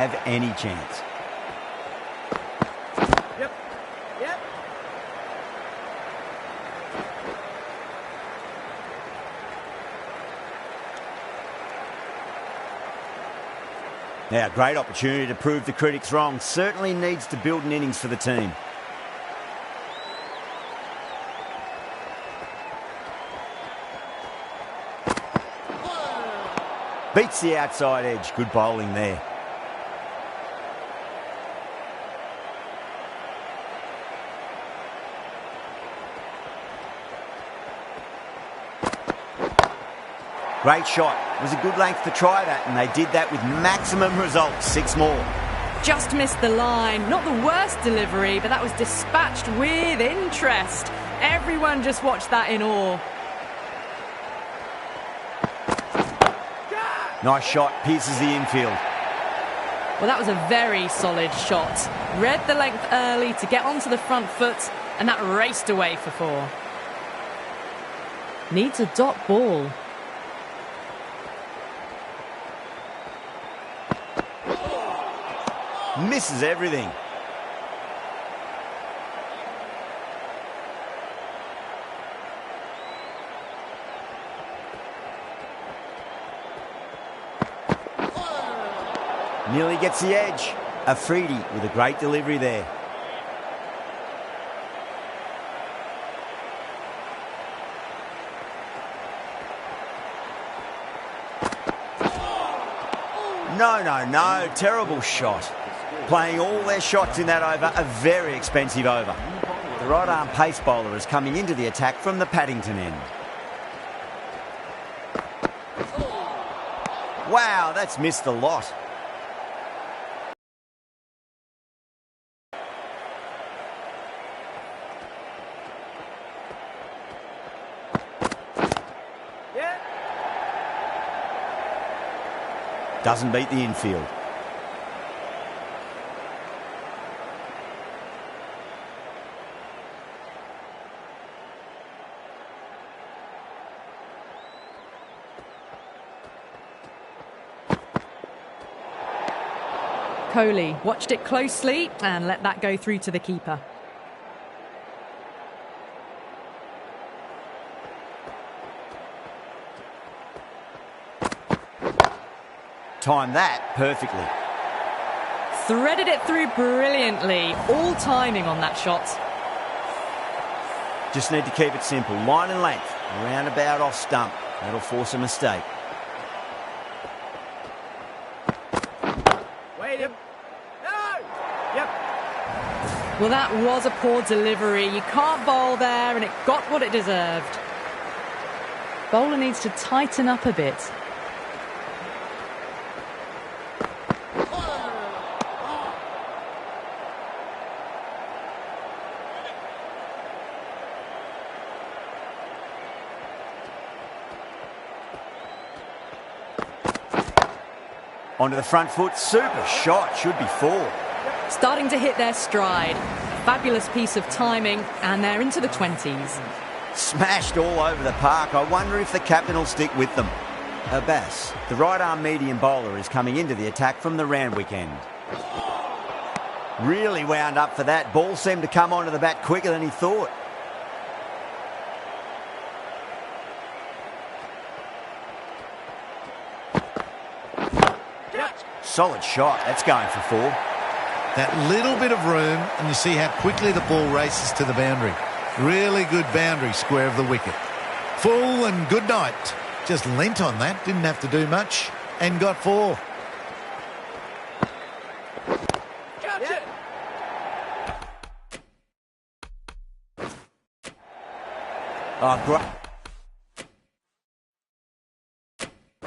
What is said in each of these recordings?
have any chance. Yep. Now, great opportunity to prove the critics wrong. Certainly needs to build an innings for the team. Beats the outside edge. Good bowling there. Great shot. It was a good length to try that, and they did that with maximum results. 6 more. Just missed the line. Not the worst delivery, but that was dispatched with interest. Everyone just watched that in awe. Nice shot. Pierces the infield. Well, that was a very solid shot. Read the length early to get onto the front foot, and that raced away for 4. Needs a dot ball. Misses everything. Nearly gets the edge. Afridi with a great delivery there. No. Terrible shot. Playing all their shots in that over, a very expensive over. The right-arm pace bowler is coming into the attack from the Paddington end. Wow, that's missed a lot. Doesn't beat the infield. Kohli watched it closely and let that go through to the keeper. Timed that perfectly. Threaded it through brilliantly. All timing on that shot. Just need to keep it simple. Line and length. Roundabout off stump. That'll force a mistake. Well, that was a poor delivery. You can't bowl there, and it got what it deserved. Bowler needs to tighten up a bit. Onto the front foot. Super shot. Should be 4. Starting to hit their stride. Fabulous piece of timing, and they're into the 20s. Smashed all over the park. I wonder if the captain will stick with them. Abbas, the right-arm medium bowler, is coming into the attack from the Randwick end. Really wound up for that. Ball seemed to come onto the bat quicker than he thought. Solid shot. That's going for 4. That little bit of room, and you see how quickly the ball races to the boundary. Really good boundary square of the wicket. Full and good night. Just leant on that, didn't have to do much, and got 4. Oh, great.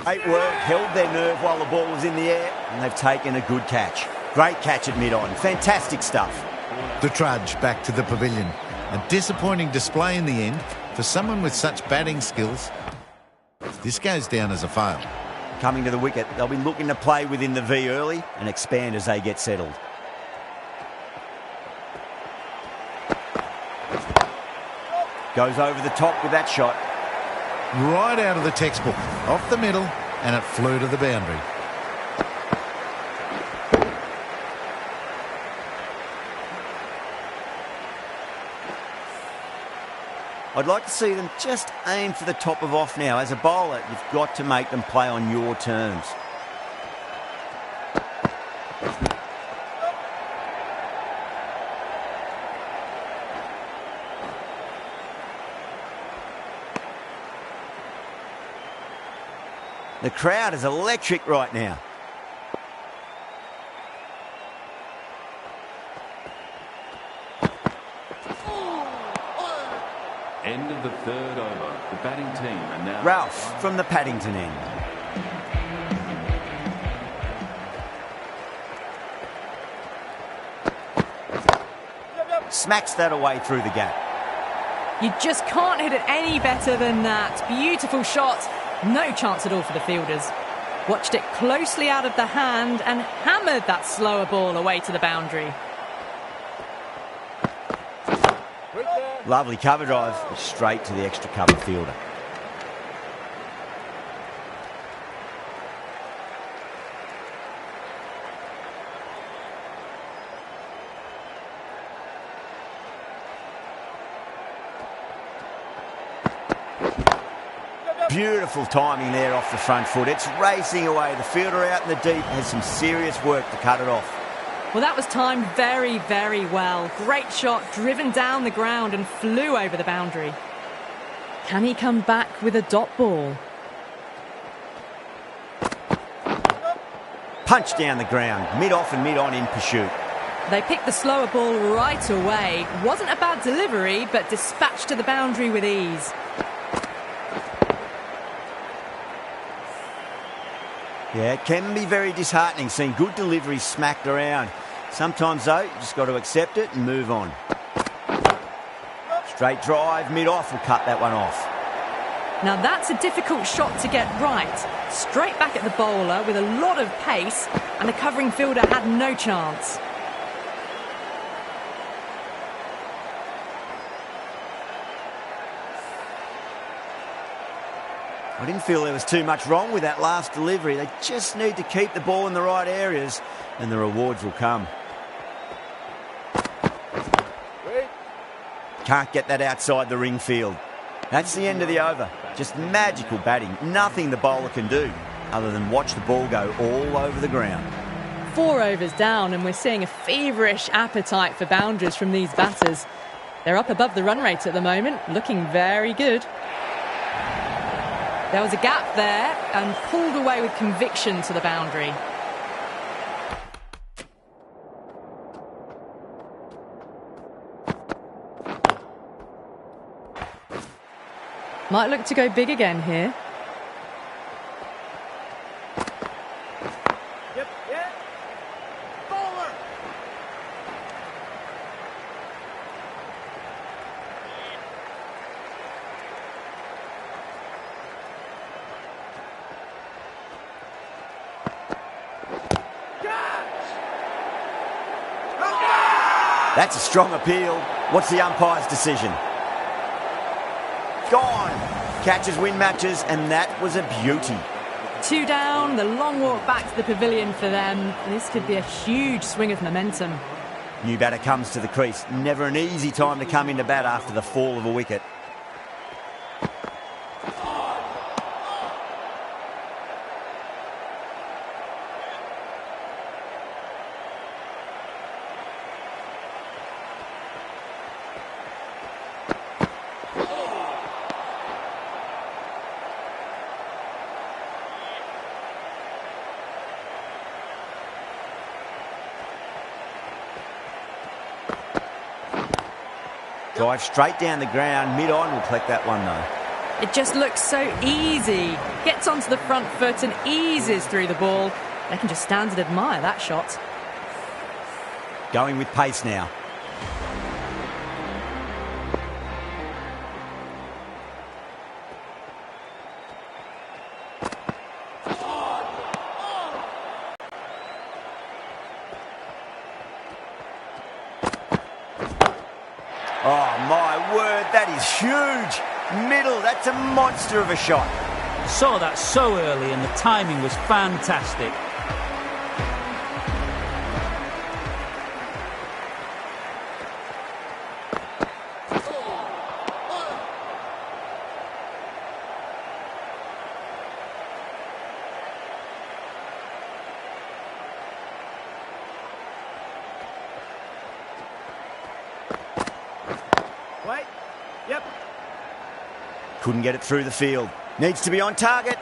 Great work. Held their nerve while the ball was in the air, and they've taken a good catch. Great catch at mid-on. Fantastic stuff. The trudge back to the pavilion. A disappointing display in the end. For someone with such batting skills, this goes down as a fail. Coming to the wicket, they'll be looking to play within the V early and expand as they get settled. Goes over the top with that shot. Right out of the textbook. Off the middle, and it flew to the boundary. I'd like to see them just aim for the top of off now. As a bowler, you've got to make them play on your terms. The crowd is electric right now. End of the third over. The batting team are now... Ralph from the Paddington end. Smacks that away through the gap. You just can't hit it any better than that. Beautiful shot. No chance at all for the fielders. Watched it closely out of the hand and hammered that slower ball away to the boundary. Lovely cover drive, straight to the extra cover fielder. Beautiful timing there off the front foot. It's racing away. The fielder out in the deep has some serious work to cut it off. Well, that was timed very, very well. Great shot, driven down the ground and flew over the boundary. Can he come back with a dot ball? Punch down the ground, mid-off and mid-on in pursuit. They picked the slower ball right away. Wasn't a bad delivery, but dispatched to the boundary with ease. Yeah, it can be very disheartening seeing good deliveries smacked around. Sometimes, though, you just got to accept it and move on. Straight drive, mid-off will cut that one off. Now that's a difficult shot to get right. Straight back at the bowler with a lot of pace, and the covering fielder had no chance. I didn't feel there was too much wrong with that last delivery. They just need to keep the ball in the right areas and the rewards will come. Can't get that outside the ring field. That's the end of the over. Just magical batting. Nothing the bowler can do other than watch the ball go all over the ground. 4 overs down and we're seeing a feverish appetite for boundaries from these batters. They're up above the run rate at the moment, looking very good. There was a gap there and pulled away with conviction to the boundary. Might look to go big again here. That's a strong appeal. What's the umpire's decision? Gone. Catches win matches, and that was a beauty. 2 down, the long walk back to the pavilion for them. This could be a huge swing of momentum. New batter comes to the crease. Never an easy time to come into bat after the fall of a wicket. Drive straight down the ground, mid-on will collect that one though. It just looks so easy. Gets onto the front foot and eases through the ball. They can just stand and admire that shot. Going with pace now. Oh, my word, that is huge. Middle, that's a monster of a shot. Saw that so early and the timing was fantastic. Wait. Yep. Couldn't get it through the field. Needs to be on target.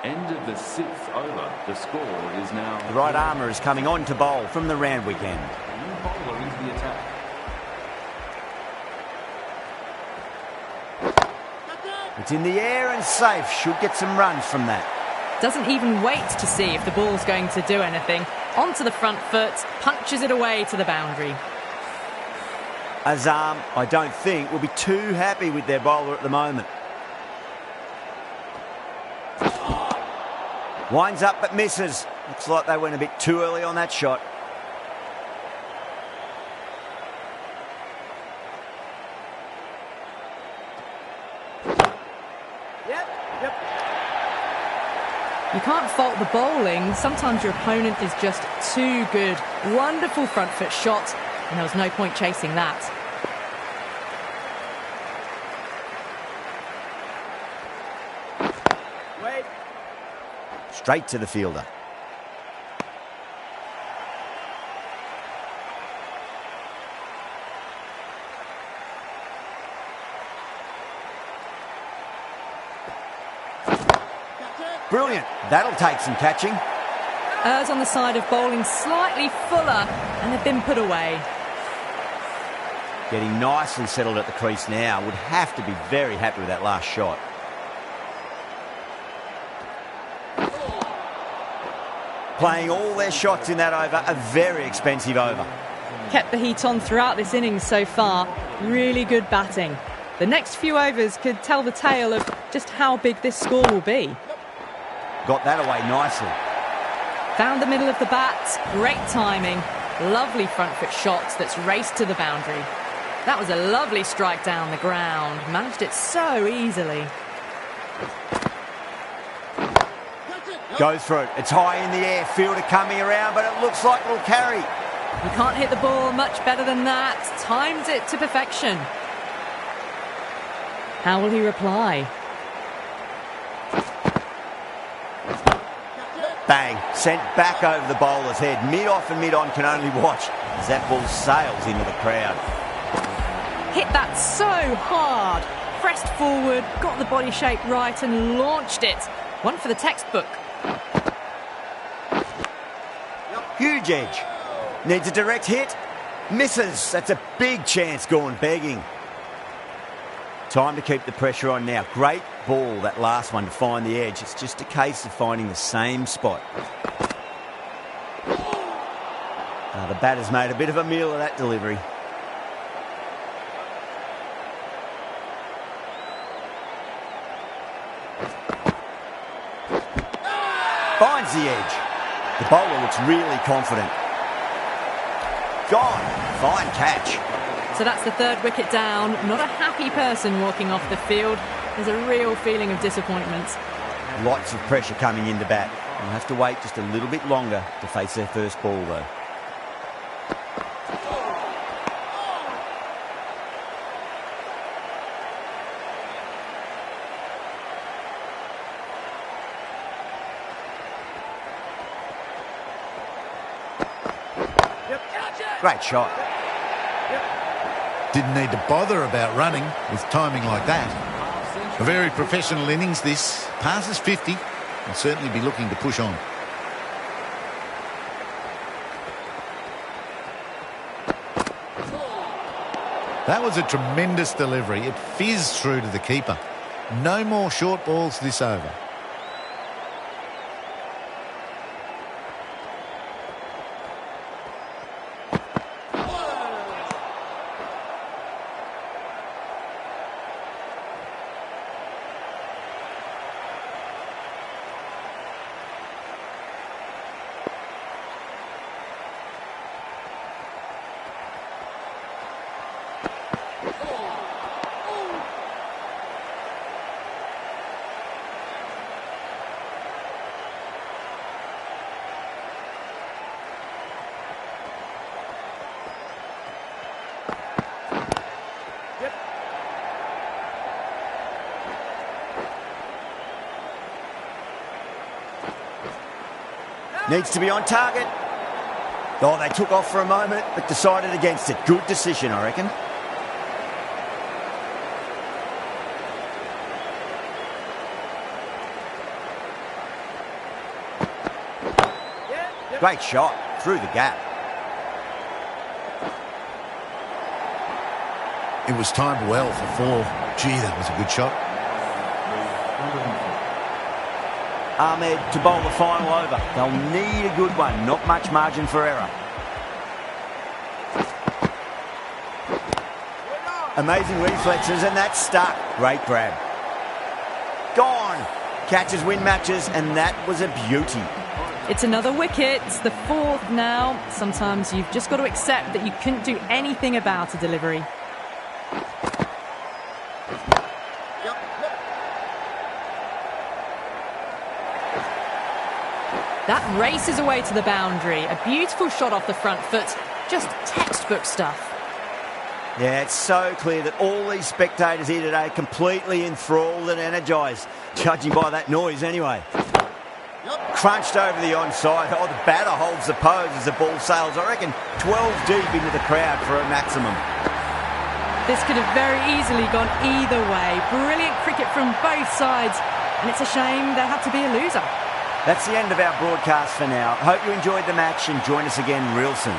End of the 6th over. The score is now... The right armour is coming on to bowl from the Randwick end. A new bowler into the attack. It's in the air and safe. Should get some runs from that. Doesn't even wait to see if the ball's going to do anything. Onto the front foot, punches it away to the boundary. Azam, I don't think, will be too happy with their bowler at the moment. Winds up but misses. Looks like they went a bit too early on that shot. Yep. You can't fault the bowling. Sometimes your opponent is just too good. Wonderful front foot shot, and there was no point chasing that. Wait. Straight to the fielder. Brilliant. That'll take some catching. Errs on the side of bowling slightly fuller, and they've been put away. Getting nicely settled at the crease now. Would have to be very happy with that last shot. Playing all their shots in that over, a very expensive over. Kept the heat on throughout this innings so far. Really good batting. The next few overs could tell the tale of just how big this score will be. Got that away nicely. Found the middle of the bat, great timing. Lovely front foot shot that's raced to the boundary. That was a lovely strike down the ground. Managed it so easily. Goes for it. It's high in the air. Fielder coming around, but it looks like it'll carry. You can't hit the ball much better than that. Timed it to perfection. How will he reply? Bang. Sent back over the bowler's head. Mid-off and mid-on can only watch as that ball sails into the crowd. Hit that so hard. Pressed forward, got the body shape right and launched it. One for the textbook. Huge edge. Needs a direct hit. Misses. That's a big chance gone begging. Time to keep the pressure on now. Great ball, that last one, to find the edge. It's just a case of finding the same spot. The batter's made a bit of a meal of that delivery. Finds the edge. The bowler looks really confident. Gone. Fine catch. So that's the third wicket down. Not a happy person walking off the field. There's a real feeling of disappointment. Lots of pressure coming into bat. They'll have to wait just a little bit longer to face their first ball, though. Great shot. Didn't need to bother about running with timing like that. A very professional innings this. Passes 50. Will certainly be looking to push on. That was a tremendous delivery. It fizzed through to the keeper. No more short balls this over. Needs to be on target. Oh, they took off for a moment, but decided against it. Good decision, I reckon. Great shot through the gap. It was timed well for 4. Gee, that was a good shot. Ahmed to bowl the final over. They'll need a good one. Not much margin for error. Amazing reflexes, and that's stuck. Great grab. Gone. Catches win matches, and that was a beauty. It's another wicket. It's the 4th now. Sometimes you've just got to accept that you couldn't do anything about a delivery. That races away to the boundary. A beautiful shot off the front foot. Just textbook stuff. Yeah, it's so clear that all these spectators here today completely enthralled and energised, judging by that noise anyway. Crunched over the onside. Oh, the batter holds the pose as the ball sails, I reckon, 12 deep into the crowd for a maximum. This could have very easily gone either way. Brilliant cricket from both sides, and it's a shame there had to be a loser. That's the end of our broadcast for now. Hope you enjoyed the match and join us again real soon.